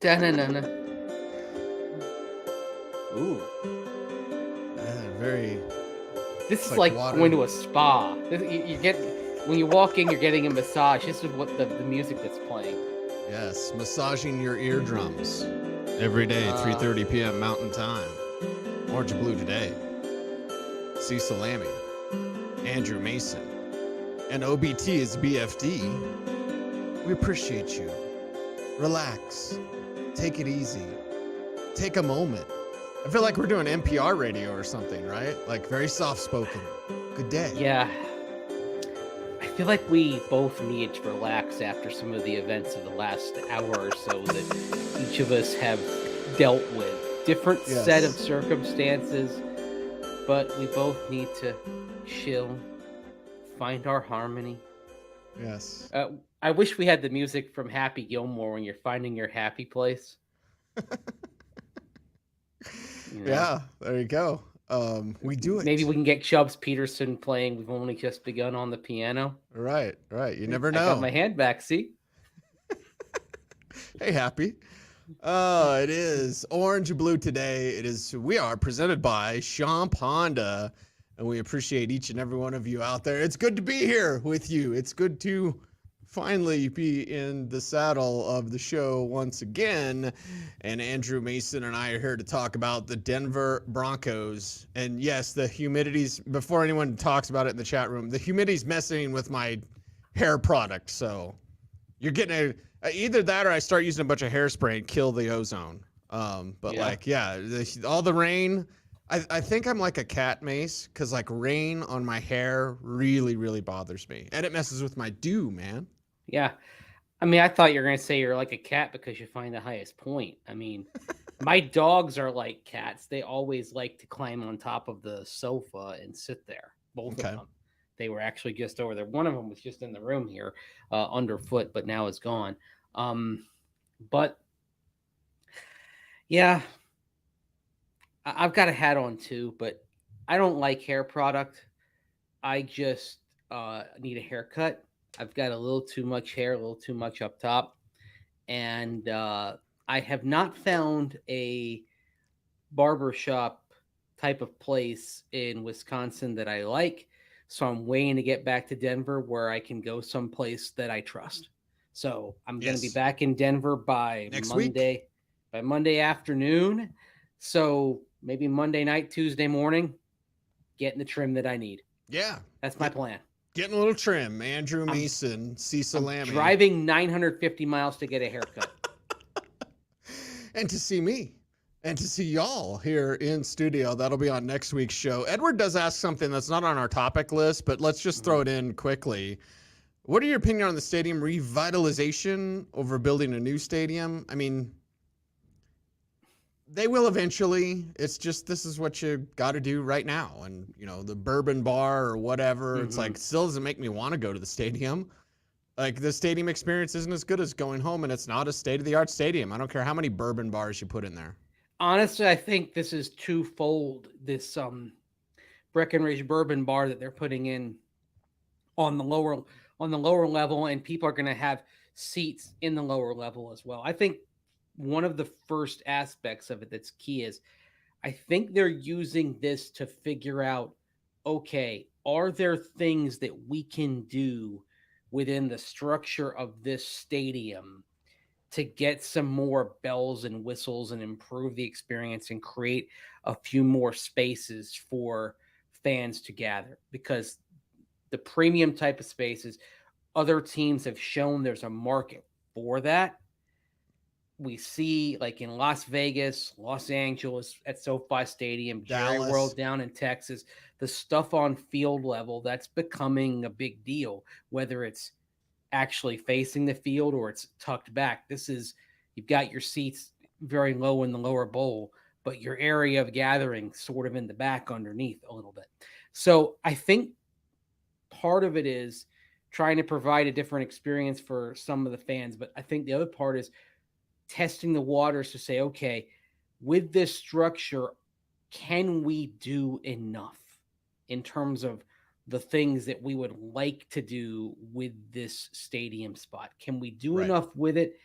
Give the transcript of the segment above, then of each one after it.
Da-na-na-na. Ooh. Very. This It's is like like going water. to a spa. You get when you walk in, you're getting a massage. This is what the music that's playing. Yes, massaging your eardrums every day, 3:30 p.m. Mountain Time. Orange and Blue today. Cecil Lammey, Andrew Mason, and OBT is BFD. We appreciate you. Relax. Take it easy. Take a moment. I feel like we're doing NPR radio or something, right? Like very soft spoken. Good day. Yeah. I feel like we both need to relax after some of the events of the last hour or so that each of us have dealt with. Different set of Yes. circumstances, but we both need to chill, find our harmony. Yes. Uh, I wish we had the music from Happy Gilmore when you're finding your happy place. You know, Yeah, there you go. We do maybe it. we can get Chubbs Peterson playing. We've only just begun on the piano. Right, right. You never I got know. my hand back. See, Hey, happy. It is Orange and Blue today. We are presented by Champ Honda, and we appreciate each and every one of you out there. It's good to be here with you. It's good to finally be in the saddle of the show once again. And Andrew Mason and I are here to talk about the Denver Broncos. And yes, the humidity's, before anyone talks about it in the chat room, the humidity's messing with my hair product. So you're getting either that or I start using a bunch of hairspray and kill the ozone. But yeah, like, yeah, all the rain. I think I'm like a cat Mace because like rain on my hair really, really bothers me. And it messes with my dew, man. yeah. I mean, I thought you were gonna say you're like a cat because you find the highest point. I mean, my dogs are like cats. They always like to climb on top of the sofa and sit there. Both of Okay. them. They were actually just over there. One of them was just in the room here, underfoot, but now is gone. But yeah, I've got a hat on too, but I don't like hair product. I just need a haircut. I've got a little too much hair, a little too much up top, and I have not found a barbershop type of place in Wisconsin that I like. So I'm waiting to get back to Denver where I can go someplace that I trust. So I'm going to be Yes. back in Denver Next week. By Monday afternoon. So maybe Monday night, Tuesday morning, getting the trim that I need. Yeah. That's my plan. Getting a little trim. Andrew I'm Mason, Cecil I'm Lammey, driving 950 miles to get a haircut. and to see me. And to see y'all here in studio. That'll be on next week's show. Edward does ask something that's not on our topic list, but let's just throw it in quickly. What are your opinion on the stadium revitalization over building a new stadium? I mean, they will eventually. It's just this is what you got to do right now. And, you know, the bourbon bar or whatever, it's like still doesn't make me want to go to the stadium. Like the stadium experience isn't as good as going home, and it's not a state-of-the-art stadium. I don't care how many bourbon bars you put in there. Honestly, I think this is twofold. This Breckenridge bourbon bar that they're putting in on the lower level, and people are going to have seats in the lower level as well. I think one of the first aspects of it that's key is I think they're using this to figure out, okay, are there things that we can do within the structure of this stadium to get some more bells and whistles and improve the experience and create a few more spaces for fans to gather? Because the premium type of spaces, other teams have shown there's a market for that. We see like in Las Vegas, Los Angeles at SoFi Stadium, Jerry Dallas. World down in Texas, the stuff on field level that's becoming a big deal, whether it's actually facing the field or it's tucked back. This is, you've got your seats very low in the lower bowl, but your area of gathering sort of in the back underneath a little bit. So I think part of it is trying to provide a different experience for some of the fans, but I think the other part is testing the waters to say, okay, with this structure, can we do enough in terms of the things that we would like to do with this stadium spot? Can we do Right. enough with it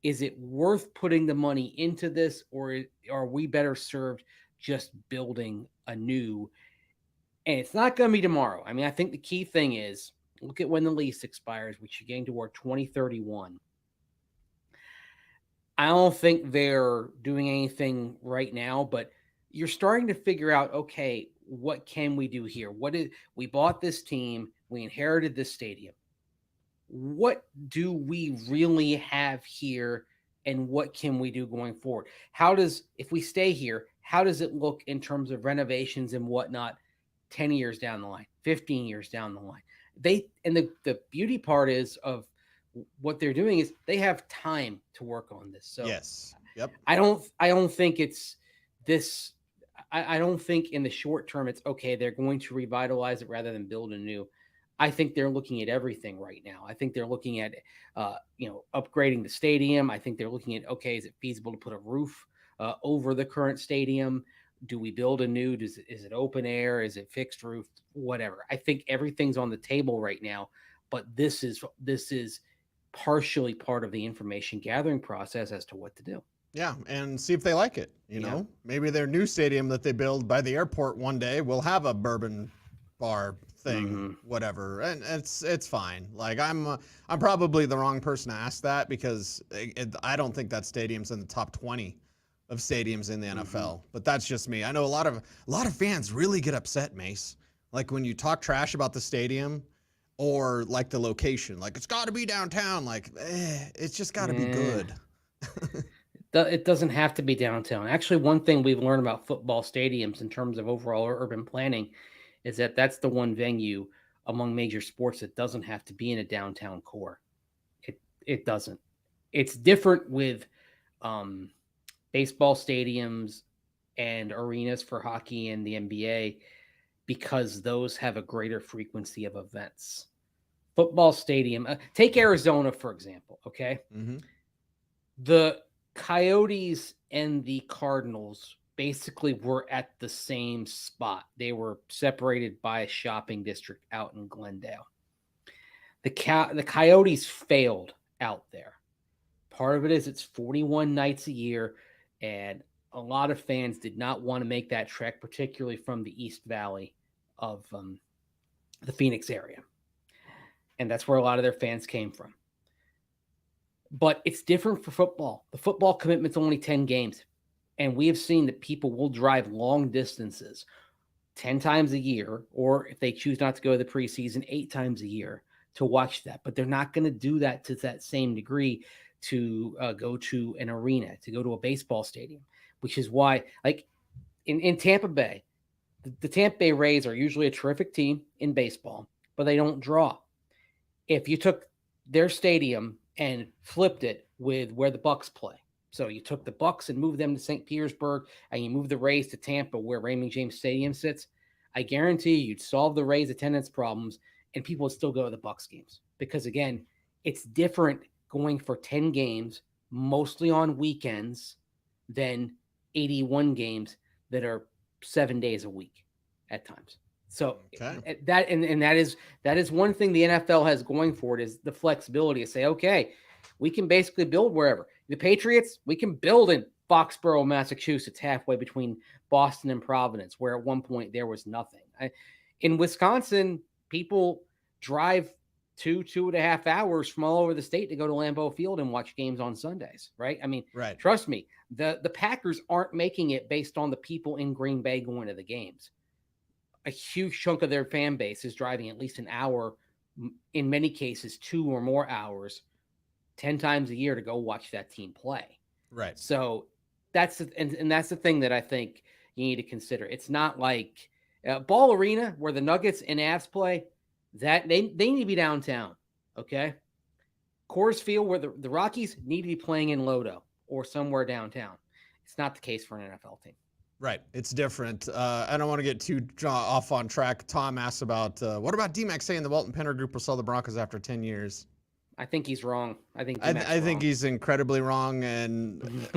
Is it worth putting the money into this, or are we better served just building a new? And it's not going to be tomorrow. I mean, I think the key thing is look at when the lease expires, which is getting toward 2031. I don't think they're doing anything right now, but you're starting to figure out, okay, what can we do here? We bought this team, we inherited this stadium. What do we really have here, and what can we do going forward? If we stay here, how does it look in terms of renovations and whatnot 10 years down the line, 15 years down the line? The beauty part is of what they're doing is they have time to work on this. So yes, yep. I don't think it's this. I don't think in the short term it's okay. They're going to revitalize it rather than build a new. I think they're looking at everything right now. I think they're looking at, upgrading the stadium. I think they're looking at, okay, is it feasible to put a roof over the current stadium? Do we build a new? Is it open air? Is it fixed roof? Whatever. I think everything's on the table right now. But this is partially part of the information gathering process as to what to do. Yeah, and see if they like it. You know, maybe their new stadium that they build by the airport one day will have a bourbon bar thing, whatever, and it's fine. Like I'm probably the wrong person to ask that because I don't think that stadium's in the top 20 of stadiums in the NFL. But that's just me. I know a lot of fans really get upset, Mace. Like when you talk trash about the stadium or like the location, like it's got to be downtown. Like it's just got to be good. It doesn't have to be downtown. Actually, one thing we've learned about football stadiums in terms of overall urban planning is that that's the one venue among major sports that doesn't have to be in a downtown core. It doesn't. It's different with baseball stadiums and arenas for hockey and the NBA because those have a greater frequency of events. Football stadium, take Arizona, for example, okay? The Coyotes and the Cardinals basically were at the same spot. They were separated by a shopping district out in Glendale. The Coyotes failed out there. Part of it is it's 41 nights a year, and a lot of fans did not want to make that trek, particularly from the East Valley of the Phoenix area. And that's where a lot of their fans came from. But it's different for football. The football commitment's only 10 games. And we have seen that people will drive long distances 10 times a year, or if they choose not to go to the preseason, 8 times a year to watch that. But they're not going to do that to that same degree to go to an arena, to go to a baseball stadium, which is why, like in Tampa Bay, the Tampa Bay Rays are usually a terrific team in baseball, but they don't draw. If you took their stadium and flipped it with where the Bucks play. So you took the Bucks and moved them to St. Petersburg, and you moved the Rays to Tampa, where Raymond James Stadium sits. I guarantee you'd solve the Rays' attendance problems, and people would still go to the Bucks games. Because again, it's different going for 10 games, mostly on weekends, than 81 games that are 7 days a week at times. So that is one thing the NFL has going for it is the flexibility to say, okay, we can basically build wherever. The Patriots, we can build in Foxborough, Massachusetts, halfway between Boston and Providence, where at one point there was nothing. In Wisconsin, people drive 2.5 hours from all over the state to go to Lambeau Field and watch games on Sundays, right? I mean, Trust me, the Packers aren't making it based on the people in Green Bay going to the games. A huge chunk of their fan base is driving at least an hour, in many cases 2 or more hours, 10 times a year to go watch that team play. Right. So that's the thing that I think you need to consider. It's not like Ball Arena where the Nuggets and Avs play. That they need to be downtown. Okay. Coors Field where the Rockies need to be playing in Lodo or somewhere downtown. It's not the case for an NFL team. Right. It's different. I don't want to get too off on track. Tom asked about, what about D-Mac saying the Walton Penner Group will sell the Broncos after 10 years? I think he's wrong. I think he's incredibly wrong. And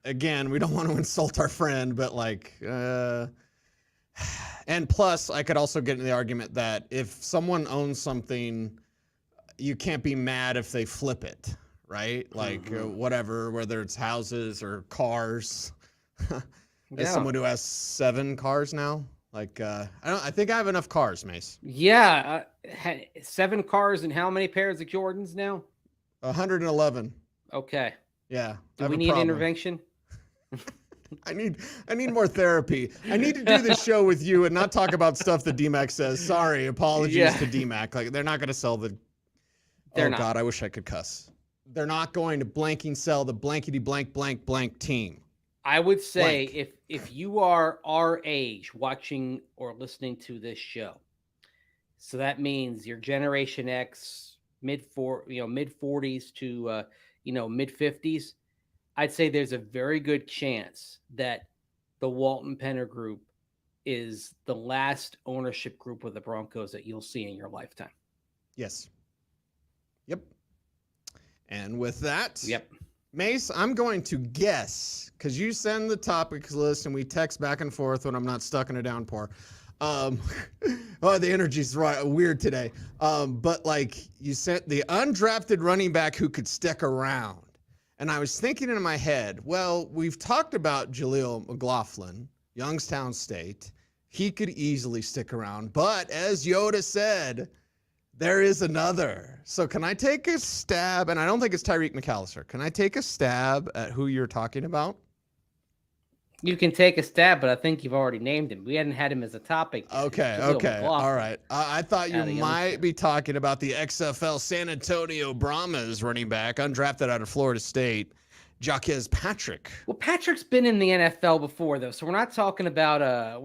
again, we don't want to insult our friend, but like, and plus I could also get into the argument that if someone owns something, you can't be mad if they flip it. right? Like Mhm. whatever, whether it's houses or cars. As Yeah. someone who has 7 cars now, like I think I have enough cars, Mace. Yeah. 7 cars and how many pairs of Jordans now? 111. Okay. Yeah, I Do have we a need problem. intervention? I need more therapy. I need to do this show with you and not talk about stuff that DMAC says. Sorry, apologies Yeah. to DMAC. Like they're not going to sell the. They're Oh not. God, I wish I could cuss. They're not going to blanking sell the blankety blank blank blank team. I would say Blank. if you are our age watching or listening to this show, so that means your Generation X, mid 40s to mid 50s. I'd say there's a very good chance that the Walton Penner Group is the last ownership group of the Broncos that you'll see in your lifetime. Yes. Yep. And with that, Yep. Mace, I'm going to guess because you send the topics list and we text back and forth when I'm not stuck in a downpour. Oh, the energy's weird today. But like you sent the undrafted running back who could stick around. And I was thinking in my head, well, we've talked about Jaleel McLaughlin, Youngstown State. He could easily stick around. But as Yoda said, there is another. So can I take a stab? And I don't think it's Tyreek McAllister. Can I take a stab at who you're talking about? You can take a stab, but I think you've already named him. We hadn't had him as a topic yet. Okay. All right. I thought you might be talking about the XFL San Antonio Brahmas running back, undrafted out of Florida State, Jaquez Patrick. Well, Patrick's been in the NFL before, though, so we're not talking about a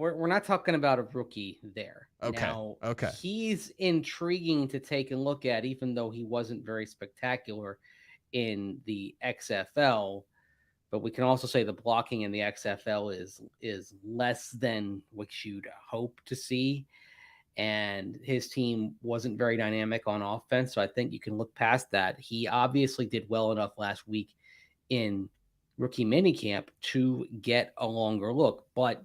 rookie there. Okay. Now, Okay. he's intriguing to take a look at, even though he wasn't very spectacular in the XFL. But we can also say the blocking in the XFL is less than what you'd hope to see. And his team wasn't very dynamic on offense. So I think you can look past that. He obviously did well enough last week in rookie minicamp to get a longer look. But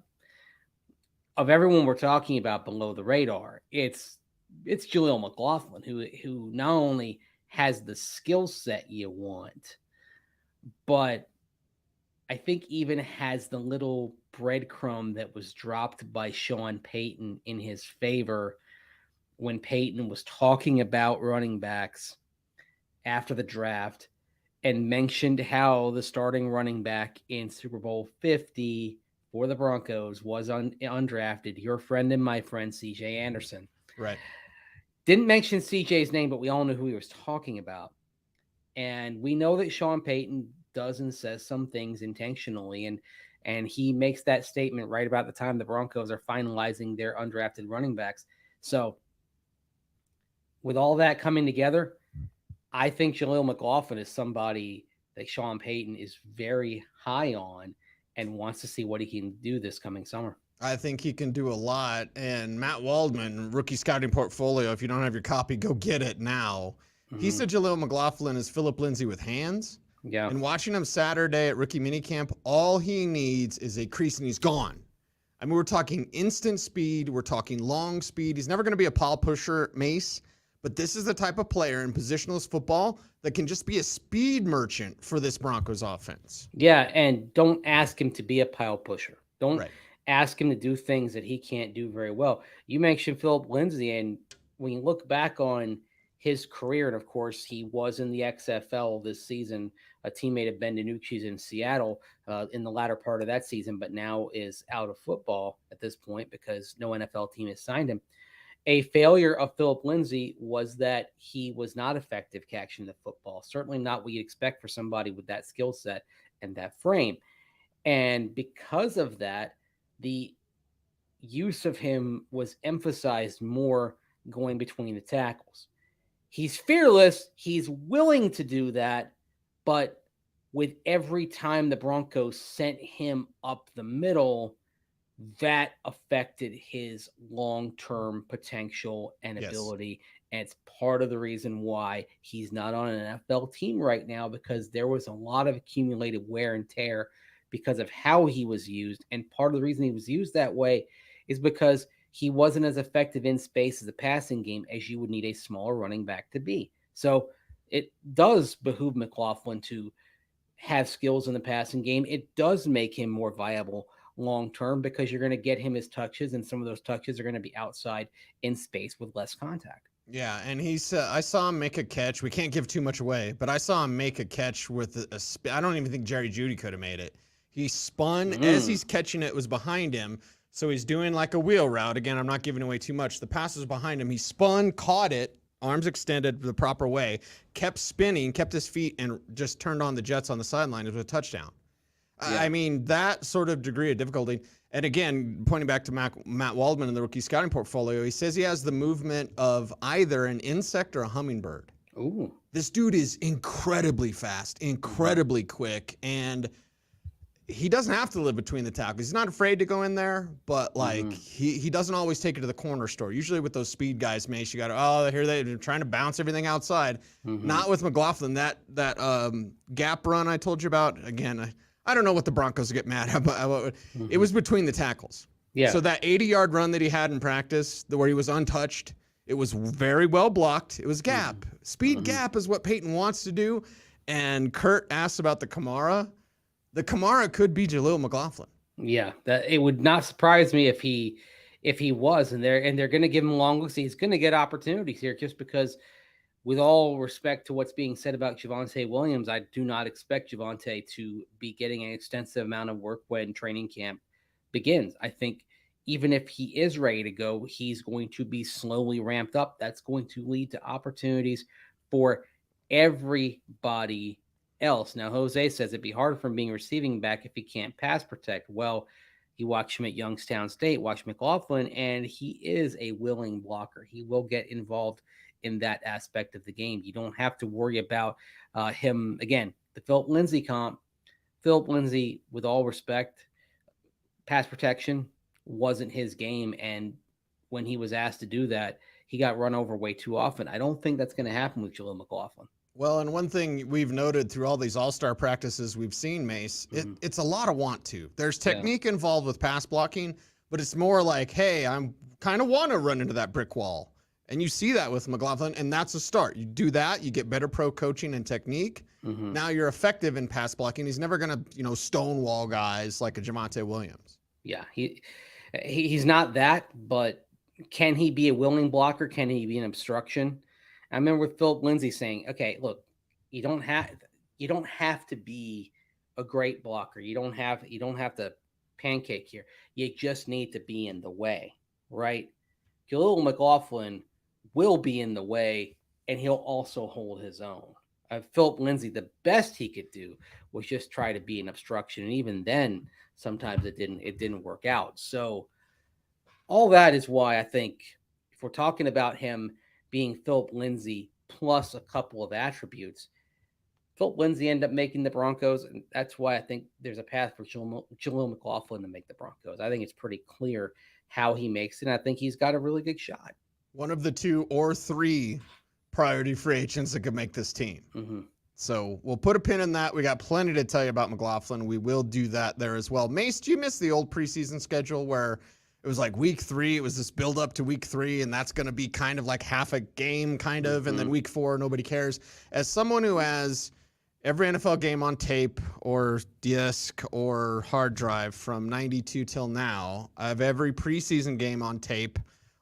of everyone we're talking about below the radar, it's Jaleel McLaughlin who not only has the skill set you want, but I think even has the little breadcrumb that was dropped by Sean Payton in his favor when Payton was talking about running backs after the draft and mentioned how the starting running back in Super Bowl 50 for the Broncos was undrafted. Your friend and my friend, CJ Anderson. Right. Didn't mention CJ's name, but we all knew who he was talking about. And we know that Sean Payton does and says some things intentionally, and he makes that statement right about the time the Broncos are finalizing their undrafted running backs. So with all that coming together, I think Jaleel McLaughlin is somebody that Sean Payton is very high on and wants to see what he can do this coming summer. I think he can do a lot. And Matt Waldman, rookie scouting portfolio, if you don't have your copy, go get it now. Mm-hmm. He said Jaleel McLaughlin is Phillip Lindsay with hands. Yeah. And watching him Saturday at rookie minicamp, all he needs is a crease and he's gone. I mean, we're talking instant speed. We're talking long speed. He's never going to be a pile pusher, Mace. But this is the type of player in positionless football that can just be a speed merchant for this Broncos offense. Yeah, and don't ask him to be a pile pusher. Don't ask him to do things that he can't do very well. You mentioned Phillip Lindsay, and when you look back on his career, and of course he was in the XFL this season, a teammate of Ben DiNucci's in Seattle in the latter part of that season, but now is out of football at this point because no NFL team has signed him. A failure of Phillip Lindsay was that he was not effective catching the football. Certainly not what you'd expect for somebody with that skill set and that frame. And because of that, the use of him was emphasized more going between the tackles. He's fearless. He's willing to do that. But with every time the Broncos sent him up the middle, that affected his long-term potential and ability. And it's part of the reason why he's not on an NFL team right now, because there was a lot of accumulated wear and tear because of how he was used. And part of the reason he was used that way is because he wasn't as effective in space as a passing game as you would need a smaller running back to be. So it does behoove McLaughlin to have skills in the passing game. It does make him more viable long term because you're going to get him his touches, and some of those touches are going to be outside in space with less contact. Yeah, and I saw him make a catch. We can't give too much away, but I saw him make a catch with I don't even think Jerry Jeudy could have made it. He spun as he's catching it was behind him. So he's doing like a wheel route. Again, I'm not giving away too much. The pass was behind him. He spun, caught it, arms extended the proper way, kept spinning, kept his feet, and just turned on the Jets on the sideline. It was a touchdown. Yeah. I mean, that sort of degree of difficulty. And again, pointing back to Matt Waldman in the rookie scouting portfolio, he says he has the movement of either an insect or a hummingbird. Ooh. This dude is incredibly fast, incredibly quick, and he doesn't have to live between the tackles. He's not afraid to go in there, but like he doesn't always take it to the corner store. Usually with those speed guys, Mace, you got here they're trying to bounce everything outside. Not with McLaughlin. That gap run I told you about. Again, I don't know what the Broncos get mad at. It was between the tackles. Yeah. So that 80-yard run that he had in practice, where he was untouched, it was very well blocked. It was gap. Speed gap is what Payton wants to do. And Kurt asked about the Kamara. The Kamara could be Jaleel McLaughlin. Yeah, that it would not surprise me if he was, and they're going to give him long looks. He's going to get opportunities here, just because, with all respect to what's being said about Javonte Williams, I do not expect Javonte to be getting an extensive amount of work when training camp begins. I think even if he is ready to go, he's going to be slowly ramped up. That's going to lead to opportunities for everybody else. Now, Jose says it'd be hard for him being receiving back if he can't pass protect. Well, you watch him at Youngstown State, watch McLaughlin, and he is a willing blocker. He will get involved in that aspect of the game. You don't have to worry about him. Again, the Philip Lindsay comp. Philip Lindsay, with all respect, pass protection wasn't his game, and when he was asked to do that, he got run over way too often. I don't think that's going to happen with Jaleel McLaughlin. Well, and one thing we've noted through all these all-star practices we've seen, Mace, it's a lot of want to. There's technique involved with pass blocking, but it's more like, hey, I'm kind of want to run into that brick wall. And you see that with McLaughlin, and that's a start. You do that, you get better pro coaching and technique. Now you're effective in pass blocking. He's never going to, stonewall guys like a Javonte Williams. Yeah, he's not that, but can he be a willing blocker? Can he be an obstruction? I remember with Philip Lindsay saying, okay, look, you don't have to be a great blocker. You don't have to pancake here. You just need to be in the way, right? Jaleel McLaughlin will be in the way, and he'll also hold his own. Philip Lindsay, the best he could do was just try to be an obstruction, and even then, sometimes it didn't work out. So all that is why I think if we're talking about him being Philip Lindsay plus a couple of attributes, Philip Lindsay ended up making the Broncos, and that's why I think there's a path for Jaleel McLaughlin to make the Broncos. I think it's pretty clear how he makes it, and I think he's got a really good shot. One of the 2 or 3 priority free agents that could make this team. So we'll put a pin in that. We got plenty to tell you about McLaughlin. We will do that there as well. Mace, do you miss the old preseason schedule where it was like week 3, it was this build up to week 3, and that's going to be kind of like half a game kind of, and then week 4, nobody cares. As someone who has every NFL game on tape or disc or hard drive from 92 till now, I have every preseason game on tape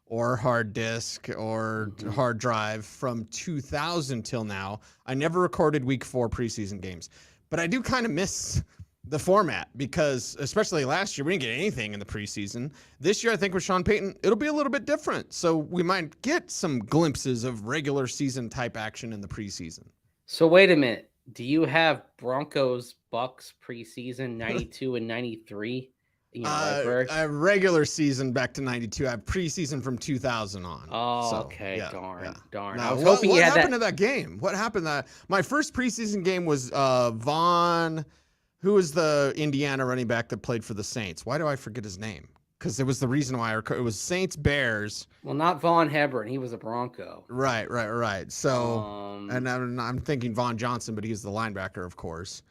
or hard disk or hard drive from 2000 till now. I never recorded week 4 preseason games, but I do kind of miss the format because, especially last year, we didn't get anything in the preseason. This year, I think with Sean Payton, it'll be a little bit different. So we might get some glimpses of regular season type action in the preseason. So wait a minute. Do you have Broncos Bucks preseason 92 and 93? I have regular season back to 92. I have preseason from 2000 on. Oh, so, okay. Yeah, darn. Now, I was hoping you had that. What happened to that game? What happened? My first preseason game was Vaughn. Who was the Indiana running back that played for the Saints? Why do I forget his name? Because it was the reason why it was Saints Bears. Well, not Vaughn Hebron. He was a Bronco. Right. So, and I'm thinking Vaughn Johnson, but he's the linebacker, of course.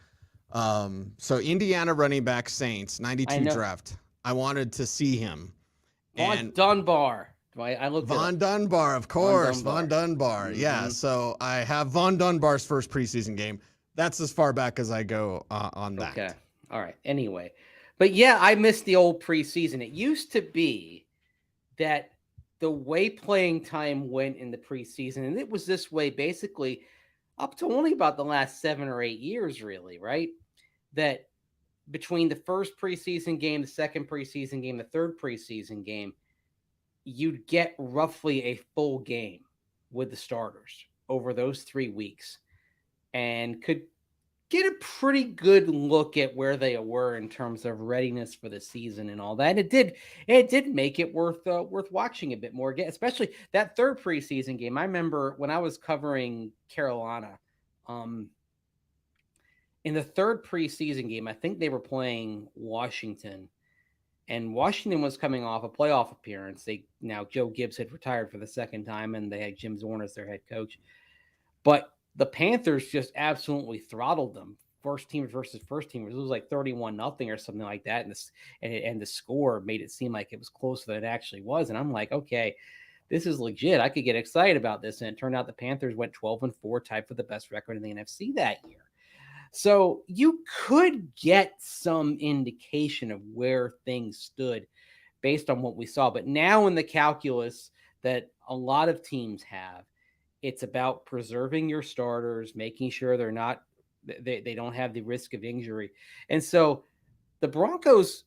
So Indiana running back Saints, 92 draft. I wanted to see him. Vaughn Dunbar. I looked it Von up. Dunbar, of course. Dunbar. Von Dunbar. Yeah. So I have Von Dunbar's first preseason game. That's as far back as I go on that. Okay. All right. Anyway, but yeah, I miss the old preseason. It used to be that the way playing time went in the preseason, and it was this way basically up to only about the last 7 or 8 years, really, right? That between the first preseason game, the second preseason game, the third preseason game, you'd get roughly a full game with the starters over those 3 weeks and could get a pretty good look at where they were in terms of readiness for the season and all that. It did make it worth watching a bit more again, especially that third preseason game. I remember when I was covering Carolina, in the third preseason game, I think they were playing Washington, and Washington was coming off a playoff appearance. Joe Gibbs had retired for the second time, and they had Jim Zorn as their head coach. But the Panthers just absolutely throttled them. First teamers versus first teamers. It was like 31-0 or something like that. And the score made it seem like it was closer than it actually was. And I'm like, okay, this is legit. I could get excited about this. And it turned out the Panthers went 12-4, tied for the best record in the NFC that year. So you could get some indication of where things stood based on what we saw. But now in the calculus that a lot of teams have, it's about preserving your starters, making sure they don't have the risk of injury. And so the Broncos,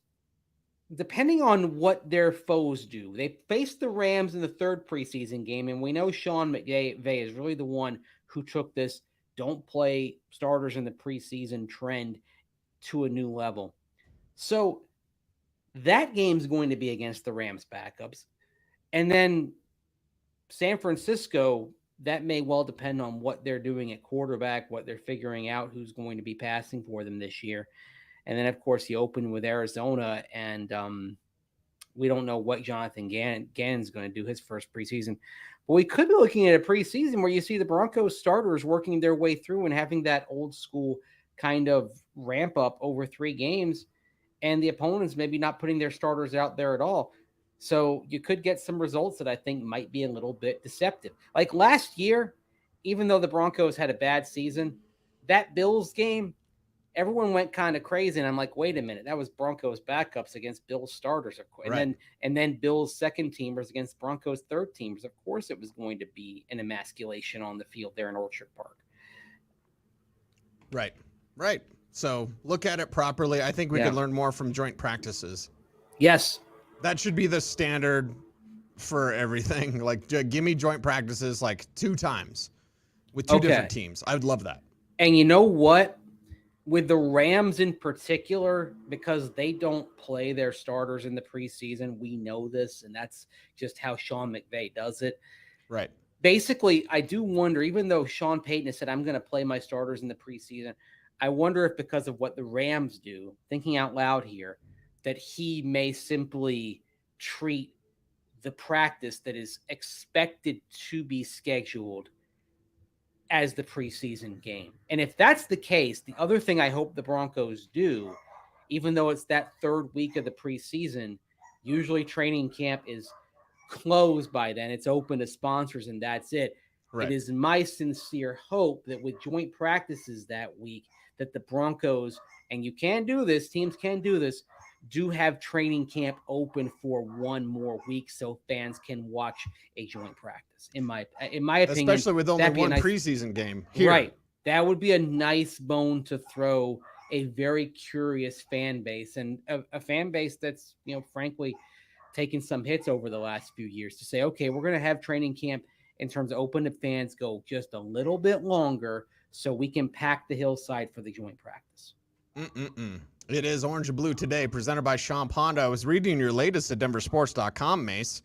depending on what their foes do, they faced the Rams in the third preseason game. And we know Sean McVay is really the one who took this don't play starters in the preseason trend to a new level. So that game's going to be against the Rams backups. And then San Francisco, that may well depend on what they're doing at quarterback, what they're figuring out, who's going to be passing for them this year. And then, of course, you open with Arizona, and we don't know what Jonathan Gannon's going to do his first preseason. But we could be looking at a preseason where you see the Broncos starters working their way through and having that old school kind of ramp up over 3 games, and the opponents maybe not putting their starters out there at all. So you could get some results that I think might be a little bit deceptive. Like last year, even though the Broncos had a bad season, that Bills game, everyone went kind of crazy. And I'm like, wait a minute, that was Broncos backups against Bills starters. And then Bills second teamers against Broncos third teamers. Of course, it was going to be an emasculation on the field there in Orchard Park. Right. So look at it properly. I think we could learn more from joint practices. Yes. That should be the standard for everything. Like, give me joint practices like 2 times with 2 different teams. I would love that. And you know what? With the Rams in particular, because they don't play their starters in the preseason, we know this, and that's just how Sean McVay does it. Right. Basically, I do wonder, even though Sean Payton has said, I'm going to play my starters in the preseason, I wonder if because of what the Rams do, thinking out loud here, that he may simply treat the practice that is expected to be scheduled as the preseason game. And if that's the case, the other thing I hope the Broncos do, even though it's that third week of the preseason, usually training camp is closed by then. It's open to sponsors and that's it. Right. It is my sincere hope that with joint practices that week, that the Broncos, and you can do this, teams can do this, do have training camp open for 1 more week so fans can watch a joint practice. In my opinion, especially with only one preseason game here. Right. That would be a nice bone to throw a very curious fan base, and a fan base that's, frankly, taken some hits over the last few years, to say, okay, we're going to have training camp in terms of open to fans go just a little bit longer so we can pack the hillside for the joint practice. It is Orange and Blue today, presented by Sean Honda. I was reading your latest at denversports.com, Mace,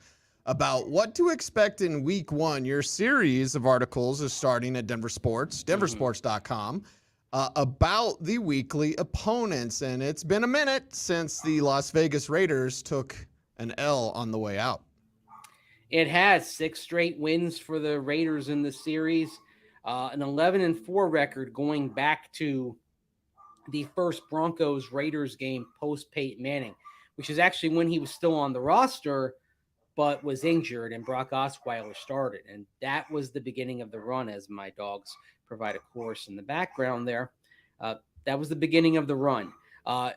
about what to expect in week 1. Your series of articles is starting at Denver Sports, denversports.com, about the weekly opponents. And it's been a minute since the Las Vegas Raiders took an L on the way out. It has 6 straight wins for the Raiders in the series, an 11-4 record going back to the first Broncos-Raiders game post Peyton Manning, which is actually when he was still on the roster. but was injured, and Brock Osweiler started. And that was the beginning of the run, as my dogs provide a chorus in the background there. That was the beginning of the run.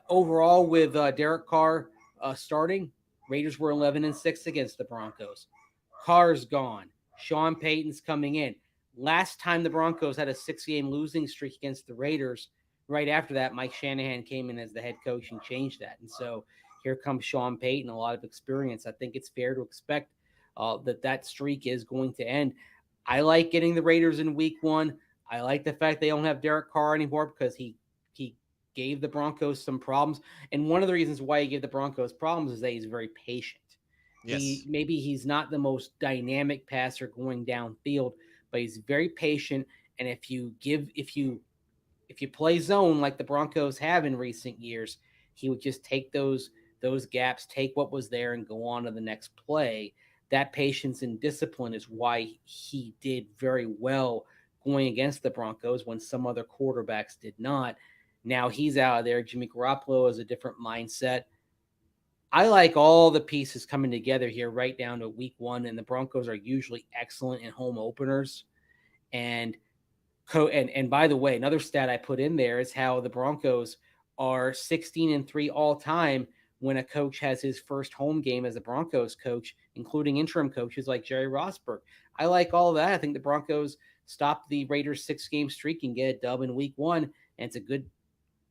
Overall, with Derek Carr starting, Raiders were 11-6 against the Broncos. Carr's gone. Sean Payton's coming in. Last time the Broncos had a 6-game losing streak against the Raiders, right after that, Mike Shanahan came in as the head coach and changed that. And so here comes Sean Payton, a lot of experience. I think it's fair to expect that streak is going to end. I like getting the Raiders in week 1. I like the fact they don't have Derek Carr anymore because he gave the Broncos some problems. And one of the reasons why he gave the Broncos problems is that he's very patient. Yes. Maybe he's not the most dynamic passer going downfield, but he's very patient. And if you play zone like the Broncos have in recent years, he would just take those gaps, take what was there, and go on to the next play. That patience and discipline is why he did very well going against the Broncos when some other quarterbacks did not. Now he's out of there. Jimmy Garoppolo has a different mindset. I like all the pieces coming together here right down to week 1, and the Broncos are usually excellent in home openers. And by the way, another stat I put in there is how the Broncos are 16-3 all time when a coach has his first home game as a Broncos coach, including interim coaches like Jerry Rosburg. I like all of that. I think the Broncos stop the Raiders' 6-game streak and get a dub in week 1, and it's a good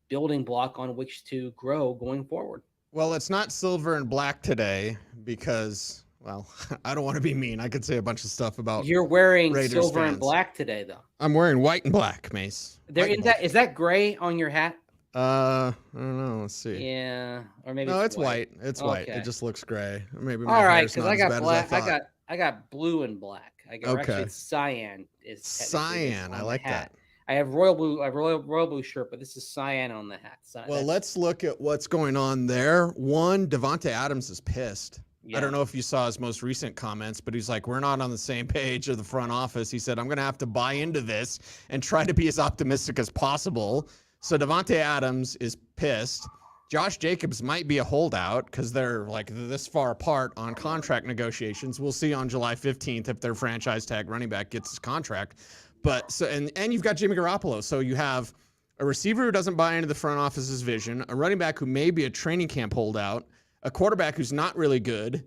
building block on which to grow going forward. Well, it's not silver and black today because, well, I don't want to be mean. I could say a bunch of stuff about You're wearing Raiders silver fans. and black today, though. I'm wearing white and black, Mace. Is that gray on your hat? I don't know. Let's see. Yeah, or maybe no, it's white. It's white. It just looks gray. Or maybe my all right, hair's because not I got as bad black. as I thought. I got blue and black. Actually, it's cyan. Cyan. I like that. I have royal blue. I have royal blue shirt, but this is cyan on the hat. So well, let's look at what's going on there. One, Devonte Adams is pissed. Yeah. I don't know if you saw his most recent comments, but he's like, we're not on the same page of the front office. He said, I'm going to have to buy into this and try to be as optimistic as possible. So Devonte Adams is pissed. Josh Jacobs might be a holdout because they're like this far apart on contract negotiations. We'll see on July 15th if their franchise tag running back gets his contract. But so and you've got Jimmy Garoppolo. So you have a receiver who doesn't buy into the front office's vision, a running back who may be a training camp holdout, a quarterback who's not really good.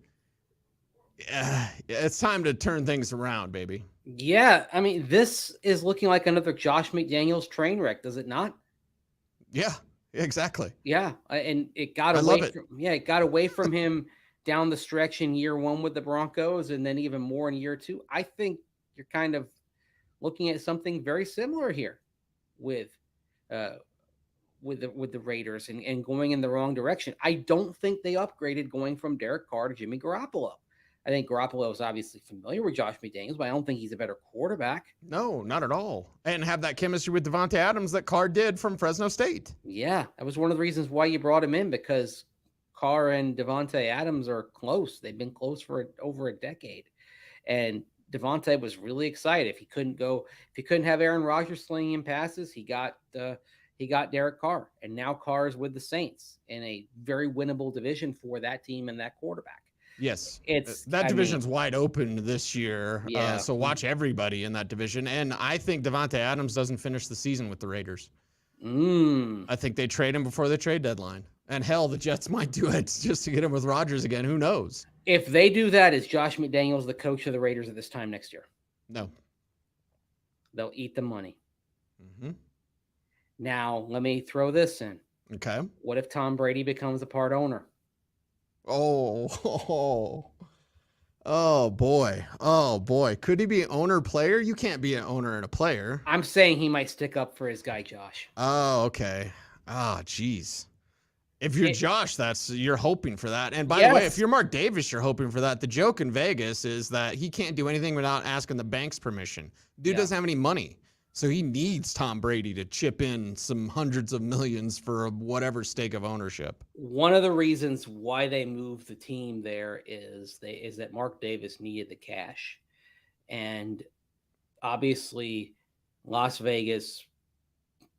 It's time to turn things around, baby. Yeah, I mean, this is looking like another Josh McDaniels train wreck, does it not? Yeah, exactly. Yeah, and it got away from him down the stretch in year 1 with the Broncos, and then even more in year 2. I think you're kind of looking at something very similar here with the Raiders and going in the wrong direction. I don't think they upgraded going from Derek Carr to Jimmy Garoppolo. I think Garoppolo is obviously familiar with Josh McDaniels, but I don't think he's a better quarterback. No, not at all. And have that chemistry with Devonte Adams that Carr did from Fresno State. Yeah, that was one of the reasons why you brought him in, because Carr and Devonte Adams are close. They've been close for over a decade. And Devonte was really excited. If he couldn't have Aaron Rodgers slinging him passes, he got Derek Carr, and now Carr is with the Saints in a very winnable division for that team and that quarterback. Yes, that division's wide open this year. Yeah. So watch everybody in that division, and I think Devonte Adams doesn't finish the season with the Raiders. I think they trade him before the trade deadline, and hell, the Jets might do it just to get him with Rodgers again. Who knows? If they do that, is Josh McDaniels the coach of the Raiders at this time next year? No. They'll eat the money. Mm-hmm. Now, let me throw this in. Okay. What if Tom Brady becomes a part owner? Oh boy. Could he be owner player? You can't be an owner and a player. I'm saying he might stick up for his guy, Josh. Oh, okay. Geez. If you're Josh, you're hoping for that. And by the way, if you're Mark Davis, you're hoping for that. The joke in Vegas is that he can't do anything without asking the bank's permission. Dude doesn't have any money. So he needs Tom Brady to chip in some hundreds of millions for whatever stake of ownership. One of the reasons why they moved the team there is that Mark Davis needed the cash. And obviously Las Vegas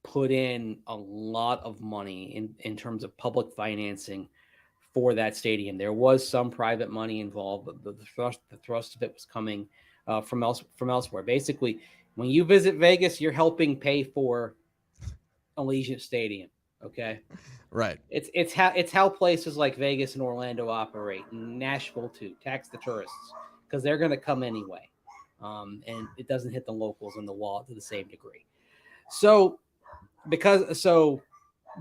put in a lot of money in terms of public financing for that stadium. There was some private money involved, but the thrust of it was coming from elsewhere. Basically, when you visit Vegas, you're helping pay for Allegiant Stadium. Okay, Right. It's how places like Vegas and Orlando operate, and Nashville too. Tax the tourists because they're going to come anyway, and it doesn't hit the locals in the wallet to the same degree. So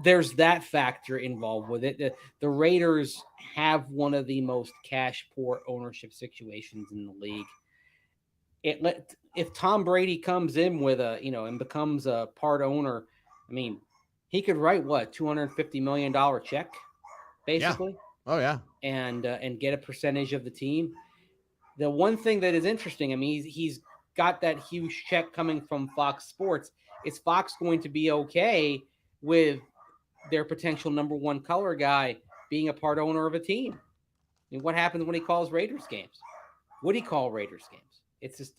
there's that factor involved with it. The Raiders have one of the most cash poor ownership situations in the league. If Tom Brady comes in with and becomes a part owner, I mean, he could write $250 million check, basically. Yeah. Oh yeah. And get a percentage of the team. The one thing that is interesting, I mean, he's got that huge check coming from Fox Sports. Is Fox going to be okay with their potential number one color guy being a part owner of a team? I mean, what happens when he calls Raiders games? Would he call Raiders games? It's just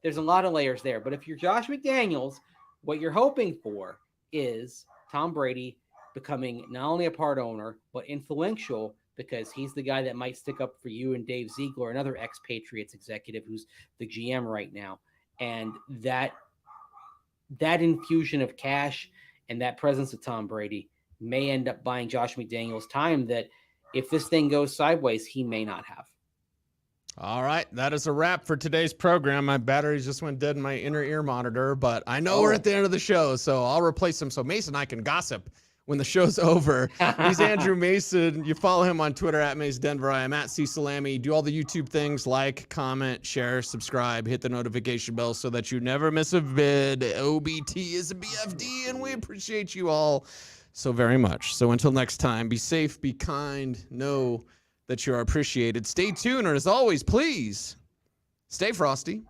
there's a lot of layers there. But if you're Josh McDaniels, what you're hoping for is Tom Brady becoming not only a part owner, but influential, because he's the guy that might stick up for you and Dave Ziegler, another ex-Patriots executive who's the GM right now. And that infusion of cash and that presence of Tom Brady may end up buying Josh McDaniels time that if this thing goes sideways, he may not have. All right, that is a wrap for today's program. My batteries just went dead in my inner ear monitor, but I know we're at the end of the show, so I'll replace them so Mason and I can gossip when the show's over. He's Andrew Mason. You follow him on Twitter at MaceDenver. I am at Cecil Lammey. Do all the YouTube things, like, comment, share, subscribe, hit the notification bell so that you never miss a vid. OBT is a BFD, and we appreciate you all so very much. So until next time, be safe, be kind, know that you are appreciated. Stay tuned, and as always, please stay frosty.